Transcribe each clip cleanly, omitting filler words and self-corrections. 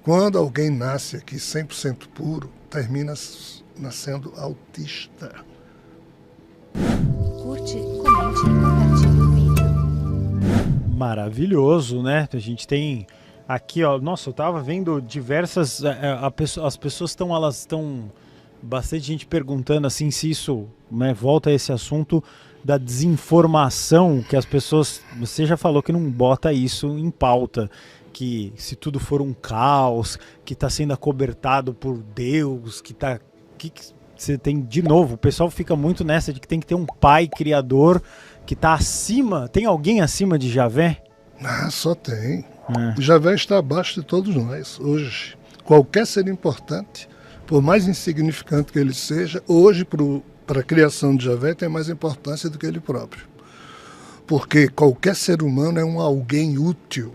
Quando alguém nasce aqui 100% puro, termina nascendo autista. Curte, comente e compartilhe o vídeo. Maravilhoso, né? A gente tem aqui, ó, nossa, eu tava vendo diversas, as pessoas estão bastante gente perguntando assim se isso, né, volta a esse assunto da desinformação, que as pessoas, você já falou que não bota isso em pauta, que se tudo for um caos, que está sendo acobertado por Deus, que você tem, de novo, o pessoal fica muito nessa de que tem que ter um pai criador que está acima, tem alguém acima de Javé? Ah, só tem. Javé está abaixo de todos nós, hoje. Qualquer ser importante, por mais insignificante que ele seja, hoje para a criação de Javé tem mais importância do que ele próprio. Porque qualquer ser humano é um alguém útil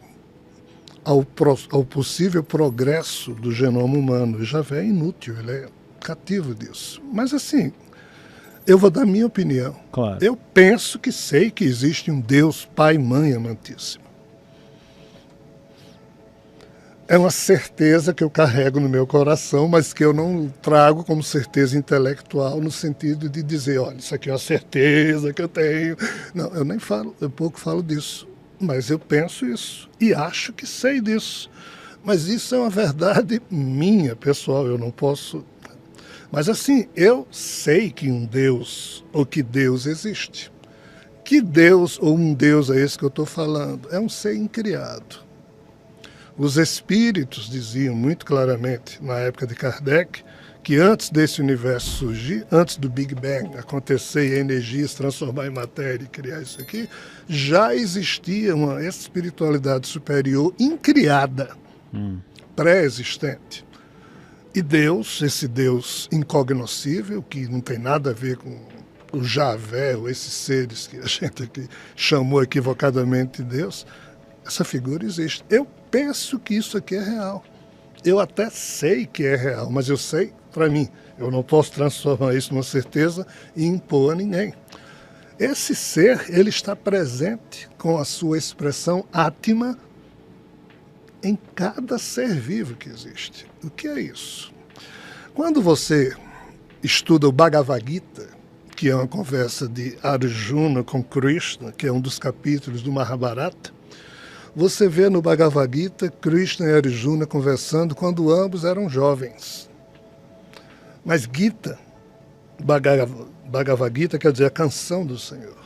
ao possível progresso do genoma humano. O Javé é inútil, ele é cativo disso. Mas assim, eu vou dar minha opinião. Claro. Eu penso que sei que existe um Deus Pai, Mãe amantíssimo. É uma certeza que eu carrego no meu coração, mas que eu não trago como certeza intelectual no sentido de dizer, olha, isso aqui é uma certeza que eu tenho. Não, eu nem falo, eu pouco falo disso, mas eu penso isso e acho que sei disso. Mas isso é uma verdade minha, pessoal, eu não posso... Mas assim, eu sei que um Deus, ou que Deus existe. Que Deus ou um Deus é esse que eu estou falando? É um ser incriado. Os espíritos diziam muito claramente, na época de Kardec, que antes desse universo surgir, antes do Big Bang acontecer e a energia se transformar em matéria e criar isso aqui, já existia uma espiritualidade superior incriada, pré-existente. E Deus, esse Deus incognoscível, que não tem nada a ver com o Javé, ou esses seres que a gente aqui chamou equivocadamente de Deus, essa figura existe. Eu penso que isso aqui é real. Eu até sei que é real, mas eu sei para mim. Eu não posso transformar isso numa certeza e impor a ninguém. Esse ser, ele está presente com a sua expressão átma em cada ser vivo que existe. O que é isso? Quando você estuda o Bhagavad Gita, que é uma conversa de Arjuna com Krishna, que é um dos capítulos do Mahabharata, você vê no Bhagavad Gita Krishna e Arjuna conversando quando ambos eram jovens. Mas Gita, Bhagavad Gita quer dizer a canção do Senhor.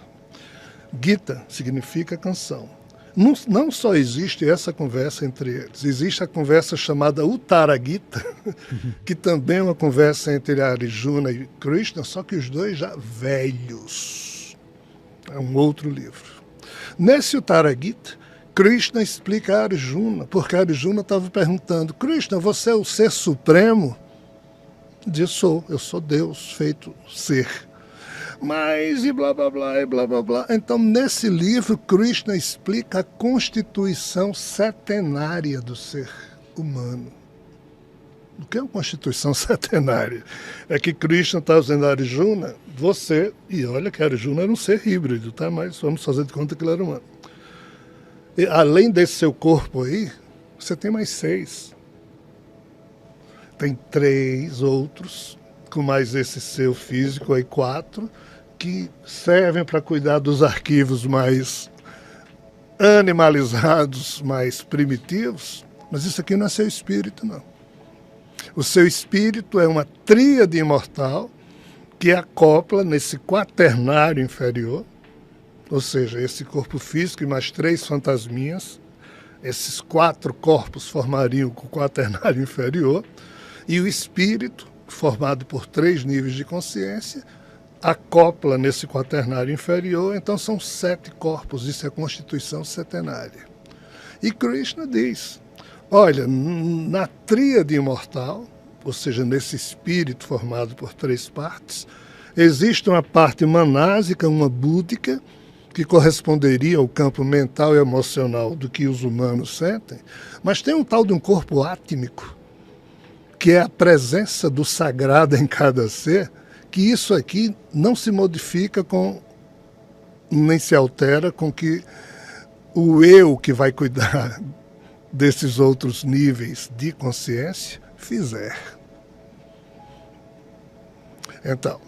Gita significa canção. Não só existe essa conversa entre eles, existe a conversa chamada Uttara Gita, que também é uma conversa entre Arjuna e Krishna, só que os dois já velhos. É um outro livro. Nesse Uttara Gita, Krishna explica a Arjuna, porque Arjuna estava perguntando, Krishna, você é o ser supremo? Diz, eu sou Deus, feito ser. Mas e blá blá blá e blá blá blá. Então, nesse livro, Krishna explica a constituição setenária do ser humano. O que é uma constituição setenária? É que Krishna está dizendo a Arjuna, você, e olha que Arjuna era um ser híbrido, tá? Mas vamos fazer de conta que ele era humano. E, além desse seu corpo aí, você tem mais 6. Tem 3 outros, com mais esse seu físico aí 4, que servem para cuidar dos arquivos mais animalizados, mais primitivos. Mas isso aqui não é seu espírito, não. O seu espírito é uma tríade imortal que acopla nesse quaternário inferior, ou seja, esse corpo físico e mais 3 fantasminhas, esses 4 corpos formariam o quaternário inferior, e o espírito, formado por 3 níveis de consciência, acopla nesse quaternário inferior, então são 7 corpos, isso é a constituição setenária. E Krishna diz, olha, na tríade imortal, ou seja, nesse espírito formado por 3 partes, existe uma parte manásica, uma búdica, que corresponderia ao campo mental e emocional do que os humanos sentem, mas tem um tal de um corpo átmico, que é a presença do sagrado em cada ser, que isso aqui não se modifica nem se altera com que o eu que vai cuidar desses outros níveis de consciência fizer. Então,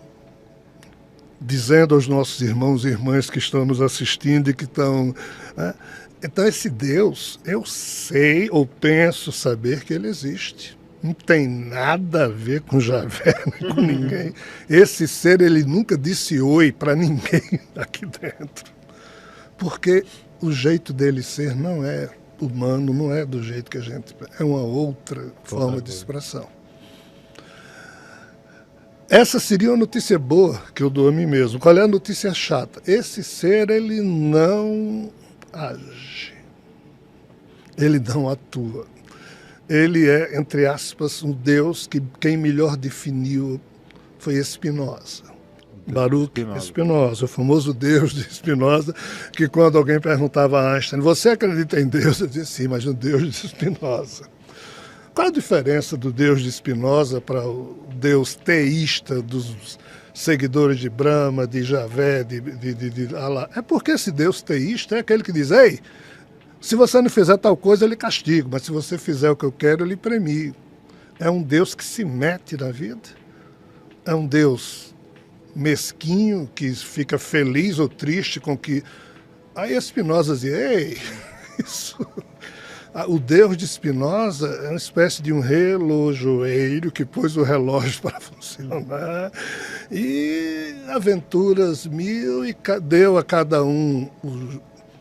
dizendo aos nossos irmãos e irmãs que estão nos assistindo e que estão... Né? Então, esse Deus, eu sei ou penso saber que ele existe. Não tem nada a ver com Javé, nem com ninguém. Esse ser, ele nunca disse oi para ninguém aqui dentro. Porque o jeito dele ser não é humano, não é do jeito que a gente... É uma outra forma de expressão. Essa seria uma notícia boa que eu dou a mim mesmo. Qual é a notícia chata? Esse ser, ele não age. Ele não atua. Ele é, entre aspas, um Deus que quem melhor definiu foi Spinoza. Baruch Spinoza, o famoso Deus de Spinoza, que quando alguém perguntava a Einstein, você acredita em Deus? Eu dizia, sim, mas no Deus de Spinoza. Qual a diferença do Deus de Spinoza para o Deus teísta dos seguidores de Brahma, de Javé, de Allah? É porque esse Deus teísta é aquele que diz, ei, se você não fizer tal coisa, eu lhe castigo, mas se você fizer o que eu quero, eu lhe premio. É um Deus que se mete na vida. É um Deus mesquinho, que fica feliz ou triste com que... Aí Spinoza dizia, ei, isso... O Deus de Spinoza é uma espécie de um relojoeiro que pôs o relógio para funcionar e aventuras mil e deu a cada um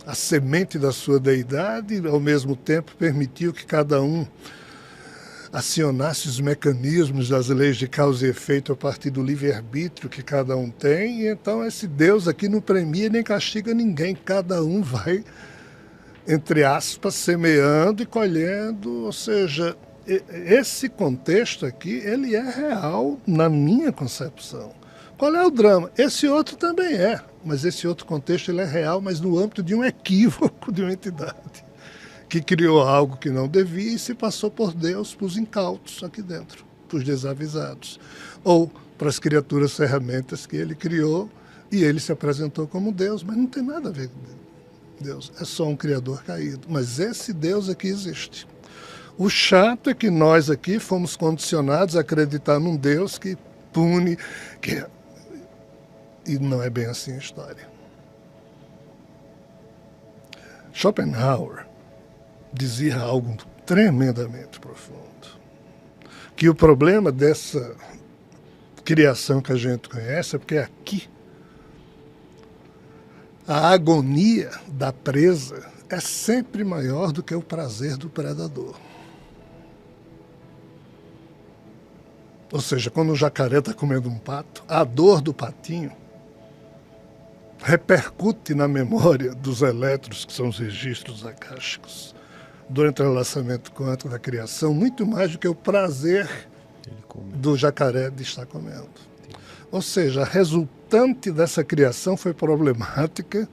a semente da sua deidade e, ao mesmo tempo, permitiu que cada um acionasse os mecanismos das leis de causa e efeito a partir do livre-arbítrio que cada um tem. E então esse Deus aqui não premia nem castiga ninguém, cada um vai, entre aspas, semeando e colhendo. Ou seja, esse contexto aqui, ele é real na minha concepção. Qual é o drama? Esse outro também é, mas esse outro contexto ele é real, mas no âmbito de um equívoco de uma entidade que criou algo que não devia e se passou por Deus para os incautos aqui dentro, para os desavisados, ou para as criaturas ferramentas que ele criou e ele se apresentou como Deus, mas não tem nada a ver com Deus, é só um criador caído, mas esse Deus aqui existe. O chato é que nós aqui fomos condicionados a acreditar num Deus que pune, e não é bem assim a história. Schopenhauer dizia algo tremendamente profundo, que o problema dessa criação que a gente conhece é porque aqui a agonia da presa é sempre maior do que o prazer do predador. Ou seja, quando o jacaré está comendo um pato, a dor do patinho repercute na memória dos elétrons, que são os registros acásticos, do entrelaçamento quântico da criação, muito mais do que o prazer do jacaré de estar comendo. Ou seja, a resultante dessa criação foi problemática,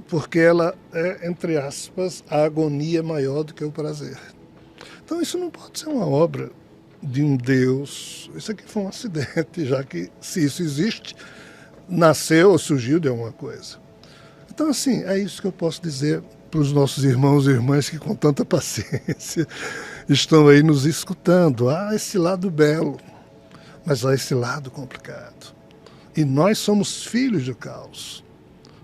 porque ela é, entre aspas, a agonia maior do que o prazer. Então isso não pode ser uma obra de um Deus. Isso aqui foi um acidente, já que, se isso existe, nasceu ou surgiu de alguma coisa. Então, assim, é isso que eu posso dizer para os nossos irmãos e irmãs que com tanta paciência estão aí nos escutando. Há esse lado belo, mas há esse lado complicado. E nós somos filhos do caos.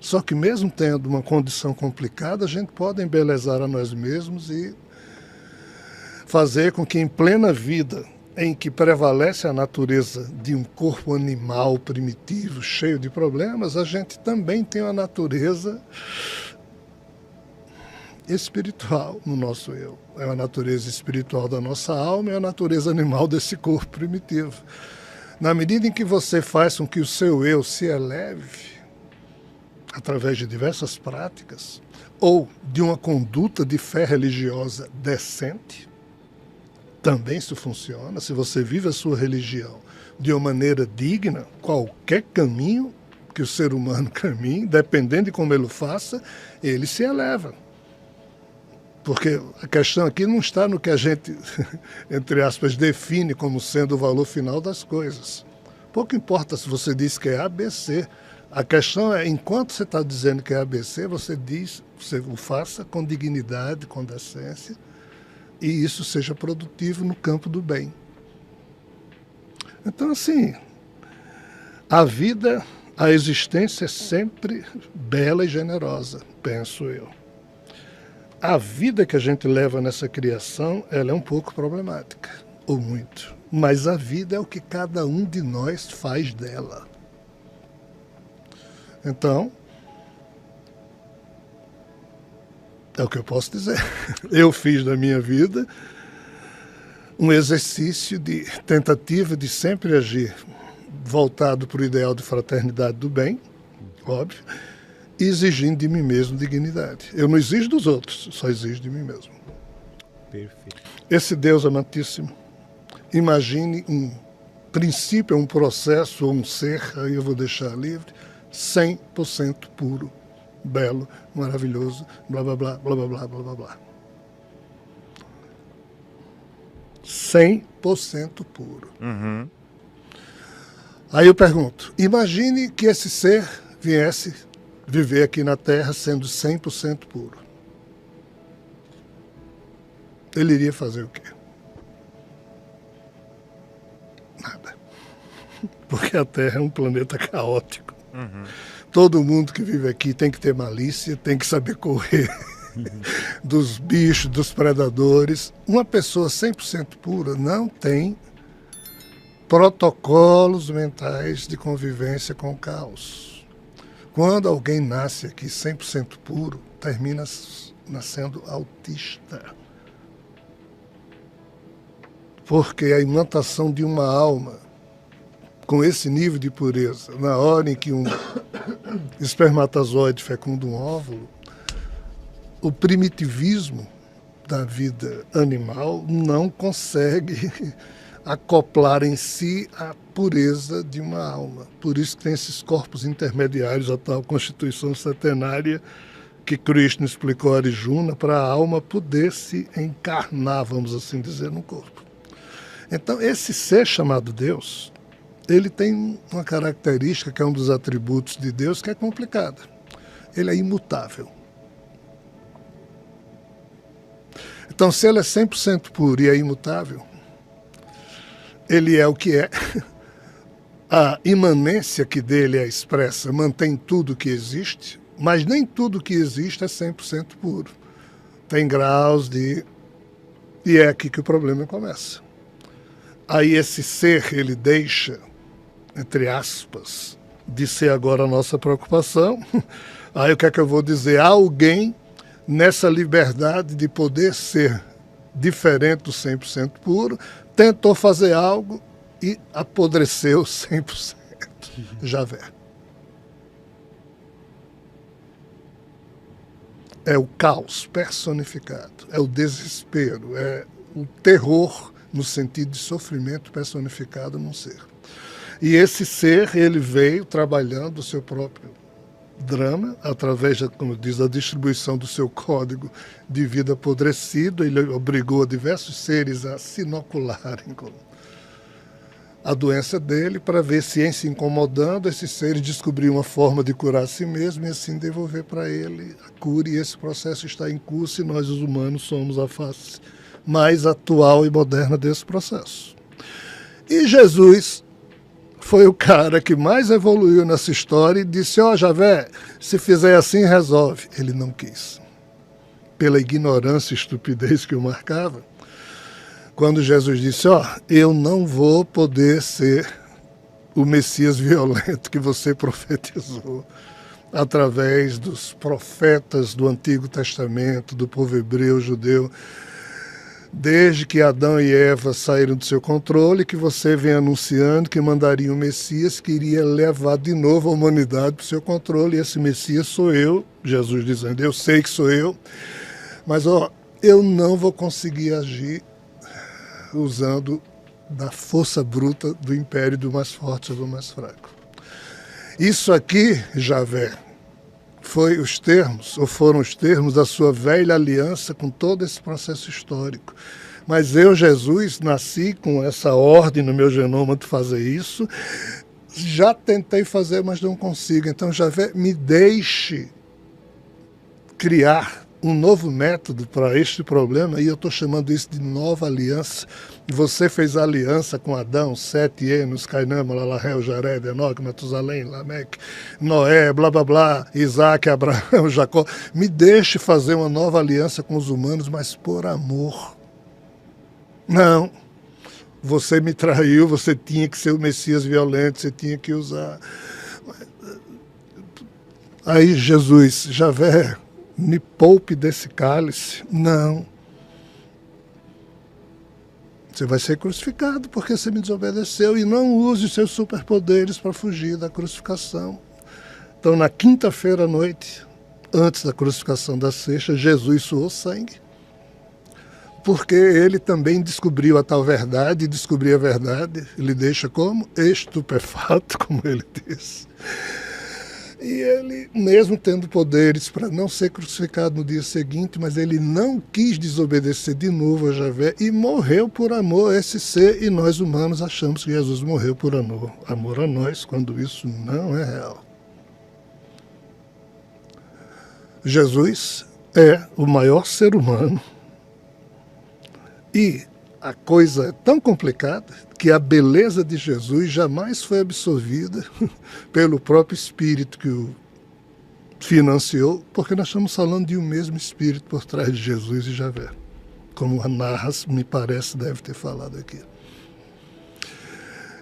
Só que mesmo tendo uma condição complicada, a gente pode embelezar a nós mesmos e fazer com que em plena vida, em que prevalece a natureza de um corpo animal primitivo, cheio de problemas, a gente também tem uma natureza espiritual no nosso eu. É a natureza espiritual da nossa alma e a natureza animal desse corpo primitivo. Na medida em que você faz com que o seu eu se eleve, através de diversas práticas, ou de uma conduta de fé religiosa decente, também isso funciona. Se você vive a sua religião de uma maneira digna, qualquer caminho que o ser humano caminhe, dependendo de como ele o faça, ele se eleva. Porque a questão aqui não está no que a gente, entre aspas, define como sendo o valor final das coisas. Pouco importa se você diz que é ABC. A questão é, enquanto você está dizendo que é ABC, você diz, você o faça com dignidade, com decência, e isso seja produtivo no campo do bem. Então, assim, a vida, a existência é sempre bela e generosa, penso eu. A vida que a gente leva nessa criação, ela é um pouco problemática, ou muito. Mas a vida é o que cada um de nós faz dela. Então, é o que eu posso dizer. Eu fiz da minha vida um exercício de tentativa de sempre agir voltado para o ideal de fraternidade do bem, óbvio, e exigindo de mim mesmo dignidade. Eu não exijo dos outros, só exijo de mim mesmo. Perfeito. Esse Deus amantíssimo, imagine um princípio, um processo ou um ser, aí eu vou deixar livre, 100% puro, belo, maravilhoso, blá, blá, blá, blá, blá, blá, blá, blá, blá. 100% puro. Uhum. Aí eu pergunto, imagine que esse ser viesse viver aqui na Terra sendo 100% puro. Ele iria fazer o quê? Nada. Porque a Terra é um planeta caótico. Uhum. Todo mundo que vive aqui tem que ter malícia, tem que saber correr dos bichos, dos predadores. Uma pessoa 100% pura não tem protocolos mentais de convivência com o caos. Quando alguém nasce aqui 100% puro, termina nascendo autista. Porque a imantação de uma alma com esse nível de pureza, na hora em que um espermatozoide fecunda um óvulo, o primitivismo da vida animal não consegue acoplar em si a pureza de uma alma. Por isso que tem esses corpos intermediários, a tal constituição setenária que Krishna explicou a Arjuna, para a alma poder se encarnar, vamos assim dizer, no corpo. Então, esse ser chamado Deus, ele tem uma característica que é um dos atributos de Deus que é complicada. Ele é imutável. Então, se ele é 100% puro e é imutável, ele é o que é. A imanência que dele é expressa mantém tudo que existe, mas nem tudo que existe é 100% puro. Tem graus de... E é aqui que o problema começa. Aí esse ser, ele deixa, entre aspas, de ser agora a nossa preocupação. Aí o que é que eu vou dizer? Há alguém nessa liberdade de poder ser diferente do 100% puro, tentou fazer algo e apodreceu 100%. Javé. É o caos personificado, é o desespero, é o terror no sentido de sofrimento personificado num ser. E esse ser, ele veio trabalhando o seu próprio drama, através, como diz, da distribuição do seu código de vida apodrecido. Ele obrigou diversos seres a se inocularem com a doença dele, para ver se, em se incomodando, esses seres descobriam uma forma de curar a si mesmo e assim devolver para ele a cura. E esse processo está em curso e nós, os humanos, somos a face mais atual e moderna desse processo. E Jesus foi o cara que mais evoluiu nessa história e disse, ó, Javé, se fizer assim, resolve. Ele não quis. Pela ignorância e estupidez que o marcava, quando Jesus disse, ó, eu não vou poder ser o Messias violento que você profetizou através dos profetas do Antigo Testamento, do povo hebreu, judeu, desde que Adão e Eva saíram do seu controle, que você vem anunciando que mandaria um Messias que iria levar de novo a humanidade para o seu controle. E esse Messias sou eu, Jesus dizendo, eu sei que sou eu, mas ó, eu não vou conseguir agir usando da força bruta do império do mais forte sobre o mais fraco. Isso aqui, Javé, foram os termos da sua velha aliança com todo esse processo histórico. Mas eu, Jesus, nasci com essa ordem no meu genoma de fazer isso. Já tentei fazer, mas não consigo. Então, Javé, me deixe criar um novo método para este problema, e eu estou chamando isso de nova aliança. Você fez a aliança com Adão, Sete, Enos, Cainã, Malalahel, Jared, Enoque, Matusalém, Lameque, Noé, blá blá blá, Isaac, Abraão, Jacó. Me deixe fazer uma nova aliança com os humanos, mas por amor. Não. Você me traiu, você tinha que ser o Messias violento, você tinha que usar. Aí Jesus, Javé, me poupe desse cálice. Não. Você vai ser crucificado porque você me desobedeceu, e não use os seus superpoderes para fugir da crucificação. Então, na quinta-feira à noite, antes da crucificação da sexta, Jesus suou sangue, porque ele também descobriu a tal verdade, e descobrir a verdade ele deixa como? Estupefato, como ele disse. E ele, mesmo tendo poderes para não ser crucificado no dia seguinte, mas ele não quis desobedecer de novo a Javé e morreu por amor a esse ser, e nós humanos achamos que Jesus morreu por amor a nós, quando isso não é real. Jesus é o maior ser humano, e a coisa é tão complicada que a beleza de Jesus jamais foi absorvida pelo próprio Espírito que o financiou, porque nós estamos falando de um mesmo Espírito por trás de Jesus e Javé, como a Narras, me parece, deve ter falado aqui.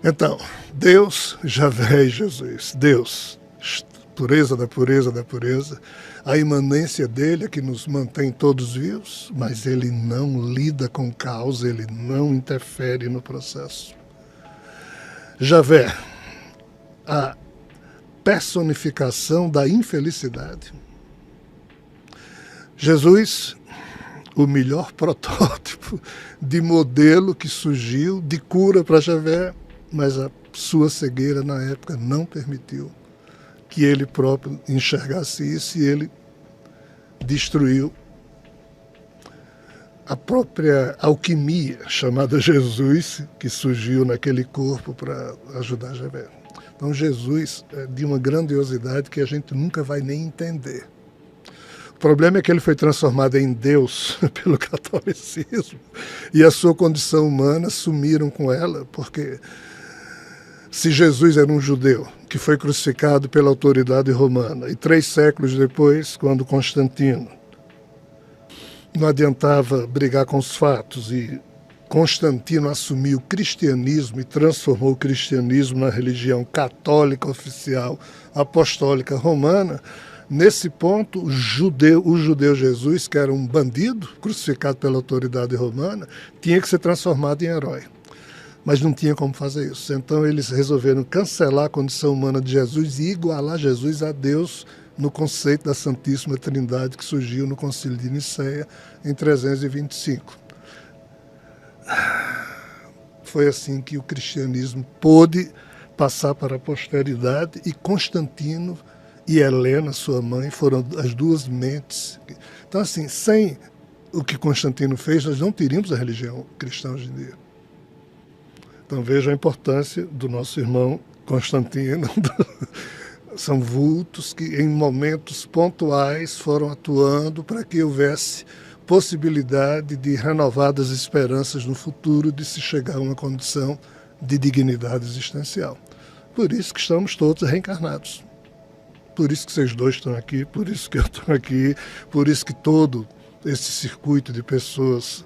Então, Deus, Javé e Jesus. Deus, pureza da pureza da pureza, a imanência dele é que nos mantém todos vivos, mas ele não lida com causa, ele não interfere no processo. Javé, a personificação da infelicidade. Jesus, o melhor protótipo de modelo que surgiu de cura para Javé, mas a sua cegueira na época não permitiu que ele próprio enxergasse isso, e ele destruiu a própria alquimia chamada Jesus, que surgiu naquele corpo para ajudar Javé. Então Jesus é de uma grandiosidade que a gente nunca vai nem entender. O problema é que ele foi transformado em Deus pelo catolicismo, e a sua condição humana sumiram com ela, porque se Jesus era um judeu que foi crucificado pela autoridade romana, e 3 séculos depois, quando Constantino não adiantava brigar com os fatos, e Constantino assumiu o cristianismo e transformou o cristianismo na religião católica oficial apostólica romana, nesse ponto o judeu Jesus, que era um bandido crucificado pela autoridade romana, tinha que ser transformado em herói. Mas não tinha como fazer isso. Então eles resolveram cancelar a condição humana de Jesus e igualar Jesus a Deus no conceito da Santíssima Trindade, que surgiu no Concílio de Nicéia em 325. Foi assim que o cristianismo pôde passar para a posteridade, e Constantino e Helena, sua mãe, foram as duas mentes. Então, assim, sem o que Constantino fez, nós não teríamos a religião cristã hoje em dia. Então veja a importância do nosso irmão Constantino. São vultos que em momentos pontuais foram atuando para que houvesse possibilidade de renovadas esperanças no futuro de se chegar a uma condição de dignidade existencial. Por isso que estamos todos reencarnados. Por isso que vocês dois estão aqui, por isso que eu estou aqui, por isso que todo esse circuito de pessoas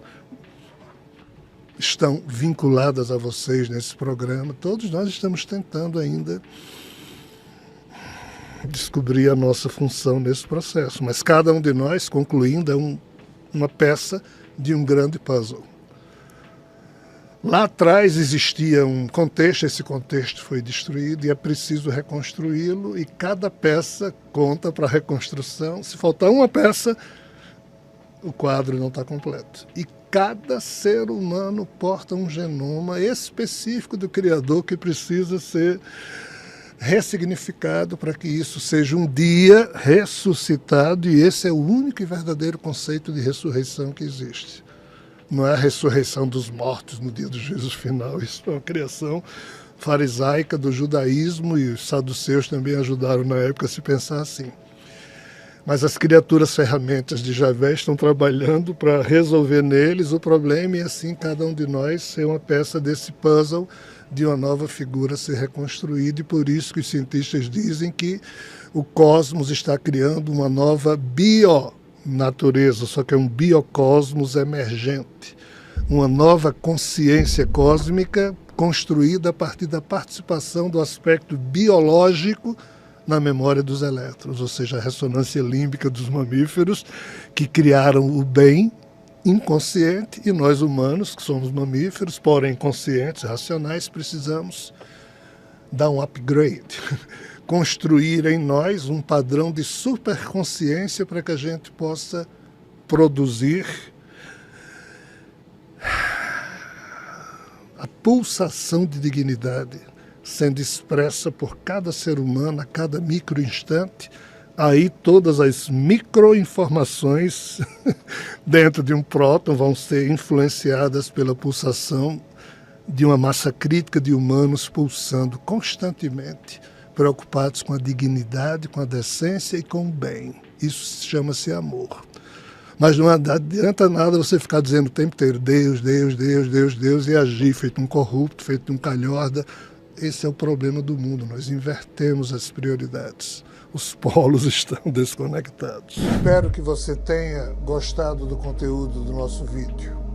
estão vinculadas a vocês nesse programa. Todos nós estamos tentando ainda descobrir a nossa função nesse processo, mas cada um de nós, concluindo, é uma peça de um grande puzzle. Lá atrás existia um contexto, esse contexto foi destruído e é preciso reconstruí-lo, e cada peça conta para a reconstrução. Se faltar uma peça, o quadro não está completo. E cada ser humano porta um genoma específico do Criador que precisa ser ressignificado para que isso seja um dia ressuscitado, e esse é o único e verdadeiro conceito de ressurreição que existe. Não é a ressurreição dos mortos no dia do juízo final, isso é uma criação farisaica do judaísmo, e os saduceus também ajudaram na época a se pensar assim. Mas as criaturas ferramentas de Javé estão trabalhando para resolver neles o problema e assim cada um de nós ser uma peça desse puzzle de uma nova figura ser reconstruída. E por isso que os cientistas dizem que o cosmos está criando uma nova bionatureza, só que é um biocosmos emergente. Uma nova consciência cósmica construída a partir da participação do aspecto biológico na memória dos elétrons, ou seja, a ressonância límbica dos mamíferos que criaram o bem inconsciente e nós humanos, que somos mamíferos, porém conscientes, racionais, precisamos dar um upgrade, construir em nós um padrão de superconsciência para que a gente possa produzir a pulsação de dignidade sendo expressa por cada ser humano a cada microinstante. Aí todas as microinformações dentro de um próton vão ser influenciadas pela pulsação de uma massa crítica de humanos pulsando constantemente, preocupados com a dignidade, com a decência e com o bem. Isso chama-se amor. Mas não adianta nada você ficar dizendo o tempo inteiro Deus, Deus, Deus, Deus, Deus e agir feito um corrupto, feito um calhorda. Esse é o problema do mundo, nós invertemos as prioridades. Os polos estão desconectados. Espero que você tenha gostado do conteúdo do nosso vídeo.